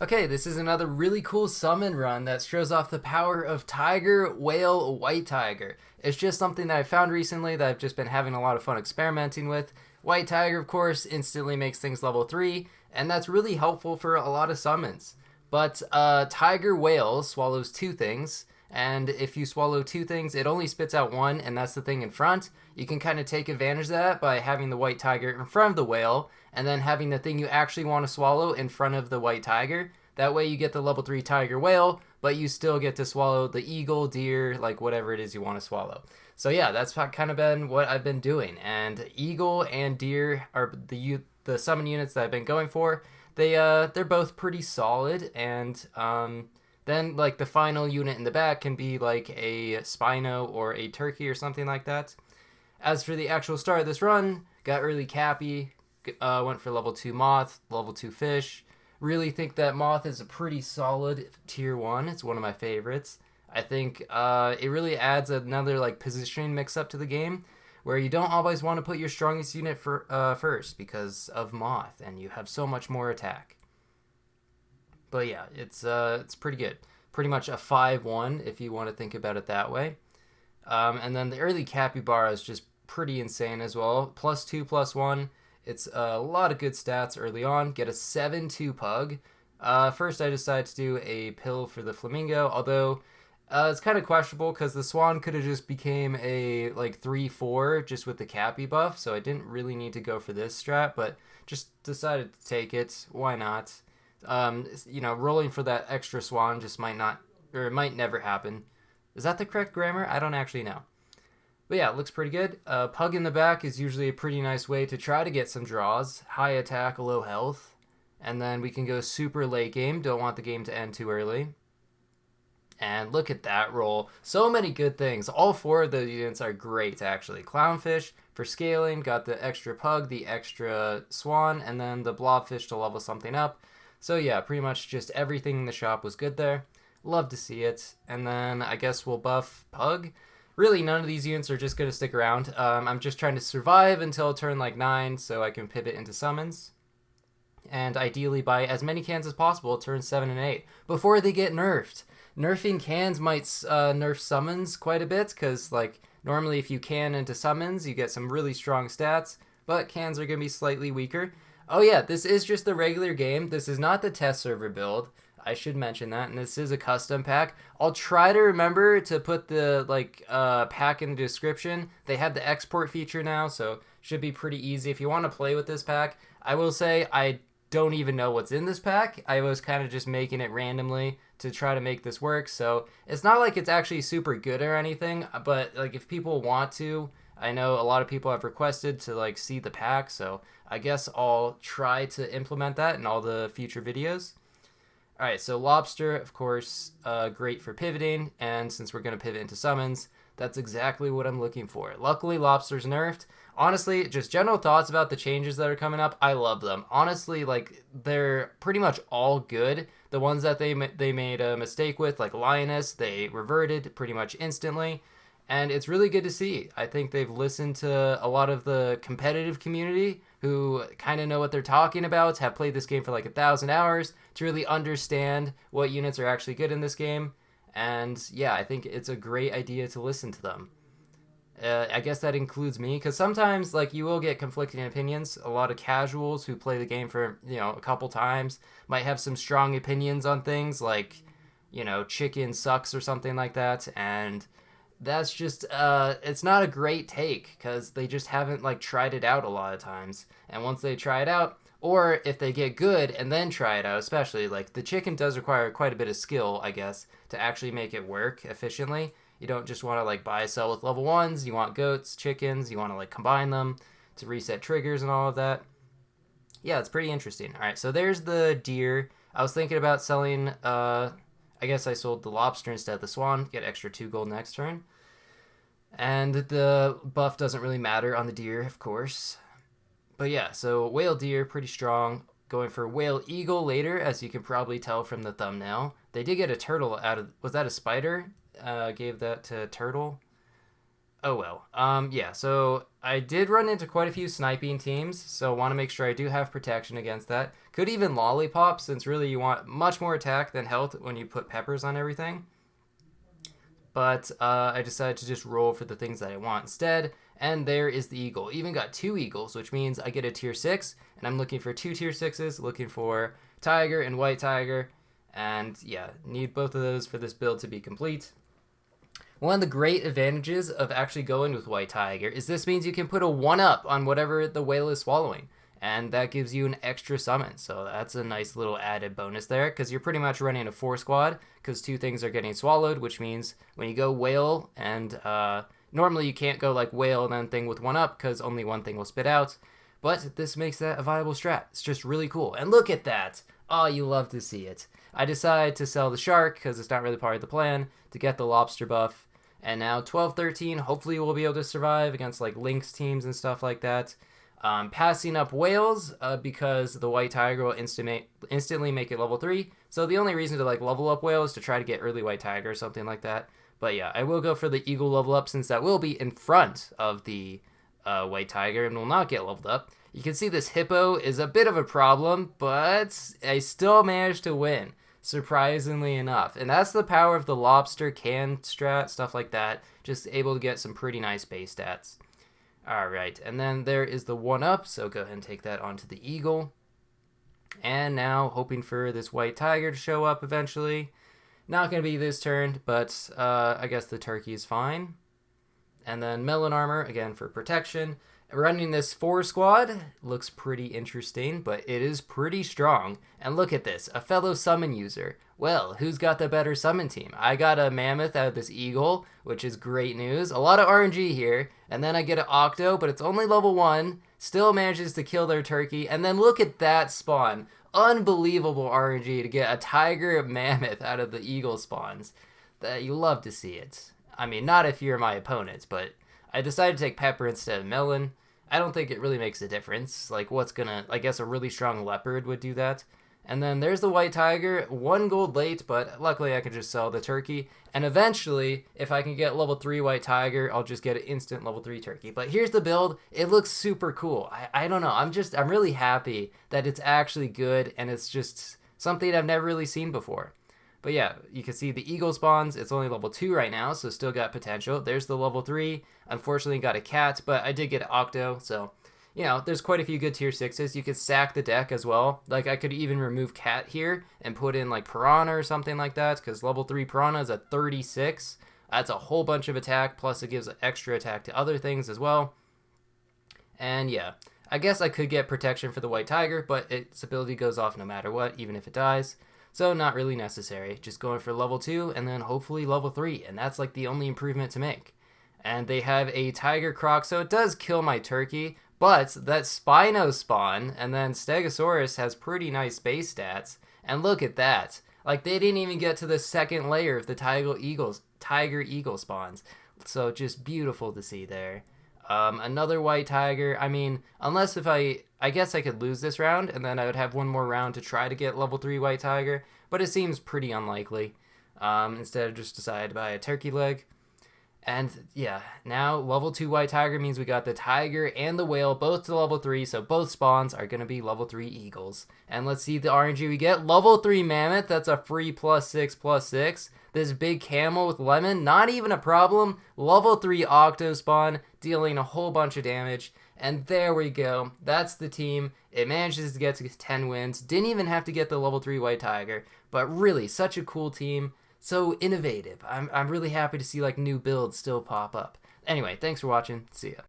Okay, this is another really cool summon run that shows off the power of Tiger, Whale, White Tiger. It's just something that I found recently that I've just been having a lot of fun experimenting with. White Tiger, of course, instantly makes things level 3, and that's really helpful for a lot of summons. But Tiger Whale swallows two things, and if you swallow two things, it only spits out one, and that's the thing in front. You can kind of take advantage of that by having the White Tiger in front of the whale, and then having the thing you actually want to swallow in front of the White Tiger. That way you get the level 3 tiger whale, but you still get to swallow the eagle, deer, like whatever it is you want to swallow. So yeah, that's kind of been what I've been doing. And eagle and deer are the summon units that I've been going for. They're both pretty solid, and then like the final unit in the back can be like a Spino or a Turkey or something like that. As for the actual start of this run, got really cappy. Went for level 2 moth, level 2 fish. Really think that moth is a pretty solid tier 1. It's one of my favorites. I think it really adds another like positioning mix up to the game where you don't always want to put your strongest unit first because of moth and you have so much more attack. But yeah, it's pretty good. Pretty much a 5-1 if you want to think about it that way. And then the early capybara is just pretty insane as well. +2, +1. It's a lot of good stats early on. Get a 7-2 pug. First, I decided to do a pill for the flamingo, although it's kind of questionable because the swan could have just became a like 3-4 just with the cappy buff, so I didn't really need to go for this strat, but just decided to take it. Why not? Rolling for that extra swan just might not, or it might never happen. Is that the correct grammar? I don't actually know. But yeah, it looks pretty good. Pug in the back is usually a pretty nice way to try to get some draws. High attack, low health. And then we can go super late game. Don't want the game to end too early. And look at that roll. So many good things. All four of those units are great, actually. Clownfish for scaling. Got the extra pug, the extra swan, and then the blobfish to level something up. So yeah, pretty much just everything in the shop was good there. Love to see it. And then I guess we'll buff pug. Really, none of these units are just going to stick around. I'm just trying to survive until turn like 9 so I can pivot into summons. And ideally buy as many cans as possible turn 7 and 8 before they get nerfed. Nerfing cans might nerf summons quite a bit because like normally if you can into summons you get some really strong stats, but cans are going to be slightly weaker. Oh yeah, this is just the regular game. This is not the test server build. I should mention that, and this is a custom pack. I'll try to remember to put the pack in the description. They have the export feature now, so should be pretty easy if you want to play with this pack. I will say I don't even know what's in this pack. I was kind of just making it randomly to try to make this work, so it's not like it's actually super good or anything. But like if people want to, I know a lot of people have requested to like see the pack, so I guess I'll try to implement that in all the future videos. All right, so Lobster, of course, great for pivoting, and since we're going to pivot into summons, that's exactly what I'm looking for. Luckily, Lobster's nerfed. Honestly, just general thoughts about the changes that are coming up, I love them. Honestly, like, they're pretty much all good. The ones that they made a mistake with, like Lioness, they reverted pretty much instantly. And it's really good to see. I think they've listened to a lot of the competitive community who kind of know what they're talking about, have played this game for like 1,000 hours to really understand what units are actually good in this game. And yeah, I think it's a great idea to listen to them. I guess that includes me because sometimes like you will get conflicting opinions. A lot of casuals who play the game for a couple times might have some strong opinions on things like chicken sucks or something like that, and that's just it's not a great take because they just haven't like tried it out a lot of times, and once they try it out, or if they get good and then try it out, especially like the chicken does require quite a bit of skill, I guess, to actually make it work efficiently. You don't just want to like buy a sell with level ones. You want goats, chickens, you want to like combine them to reset triggers and all of that. Yeah, it's pretty interesting. All right, so there's the deer. I was thinking about selling I guess I sold the lobster instead of the swan, get extra 2 gold next turn. And the buff doesn't really matter on the deer, of course. But yeah, so whale deer, pretty strong. Going for whale eagle later, as you can probably tell from the thumbnail. They did get a turtle out of, was that a spider? Gave that to turtle. Oh well. Yeah, so I did run into quite a few sniping teams, so want to make sure I do have protection against that. Could even lollipop, since really you want much more attack than health when you put peppers on everything. But I decided to just roll for the things that I want instead. And there is the eagle. Even got two eagles, which means I get a tier 6, and I'm looking for two tier 6s, looking for tiger and white tiger. And yeah, need both of those for this build to be complete. One of the great advantages of actually going with White Tiger is this means you can put a 1-up on whatever the whale is swallowing. And that gives you an extra summon. So that's a nice little added bonus there because you're pretty much running a 4 squad because two things are getting swallowed, which means when you go whale and normally you can't go like whale and then thing with 1-up because only one thing will spit out. But this makes that a viable strat. It's just really cool. And look at that. Oh, you love to see it. I decide to sell the shark because it's not really part of the plan to get the lobster buff. And now 12-13, hopefully we'll be able to survive against like Lynx teams and stuff like that. Passing up whales because the white tiger will instantly make it level 3. So the only reason to like level up whale is to try to get early white tiger or something like that. But yeah, I will go for the eagle level up since that will be in front of the white tiger and will not get leveled up. You can see this hippo is a bit of a problem, but I still managed to win, surprisingly enough. And that's the power of the lobster can strat, stuff like that. Just able to get some pretty nice base stats. Alright, and then there is the 1-up, so go ahead and take that onto the eagle. And now hoping for this white tiger to show up eventually. Not going to be this turn, but I guess the turkey is fine. And then melon armor, again for protection. Running this 4 squad looks pretty interesting, but it is pretty strong. And look at this, a fellow summon user. Well, who's got the better summon team? I got a mammoth out of this eagle, which is great news. A lot of RNG here. And then I get an octo, but it's only level 1. Still manages to kill their turkey. And then look at that spawn. Unbelievable RNG to get a tiger mammoth out of the eagle spawns. That you love to see it. I mean, not if you're my opponent, but I decided to take pepper instead of melon. I don't think it really makes a difference. Like, what's gonna... I guess a really strong leopard would do that. And then there's the white tiger. 1 gold late, but luckily I could just sell the turkey. And eventually, if I can get level 3 white tiger, I'll just get an instant level 3 turkey. But here's the build. It looks super cool. I don't know. I'm really happy that it's actually good, and it's just something I've never really seen before. But yeah, you can see the eagle spawns. It's only level 2 right now, so still got potential. There's the level 3. Unfortunately, got a cat, but I did get an octo, so, you know, there's quite a few good tier 6s. You could sack the deck as well. Like, I could even remove cat here and put in, like, piranha or something like that, because level 3 piranha is a 36. That's a whole bunch of attack, plus it gives extra attack to other things as well. And yeah, I guess I could get protection for the white tiger, but its ability goes off no matter what, even if it dies. So not really necessary. Just going for level 2 and then hopefully level 3. And that's like the only improvement to make. And they have a tiger croc, so it does kill my turkey. But that Spino spawn and then Stegosaurus has pretty nice base stats. And look at that. Like, they didn't even get to the second layer of the tiger eagle spawns. So just beautiful to see there. Another white tiger. I mean, unless if I guess I could lose this round and then I would have one more round to try to get level 3 white tiger, but it seems pretty unlikely. Instead, just decide to buy a turkey leg. And yeah, now level 2 white tiger means we got the tiger and the whale both to level 3, so both spawns are going to be level 3 eagles. And let's see the RNG we get. Level 3 mammoth, that's a free +6/+6. This big camel with lemon, not even a problem. Level 3 octo spawn, dealing a whole bunch of damage. And there we go. That's the team. It manages to get to 10 wins. Didn't even have to get the level 3 white tiger. But really, such a cool team. So innovative. I'm really happy to see like new builds still pop up. Anyway, thanks for watching. See ya.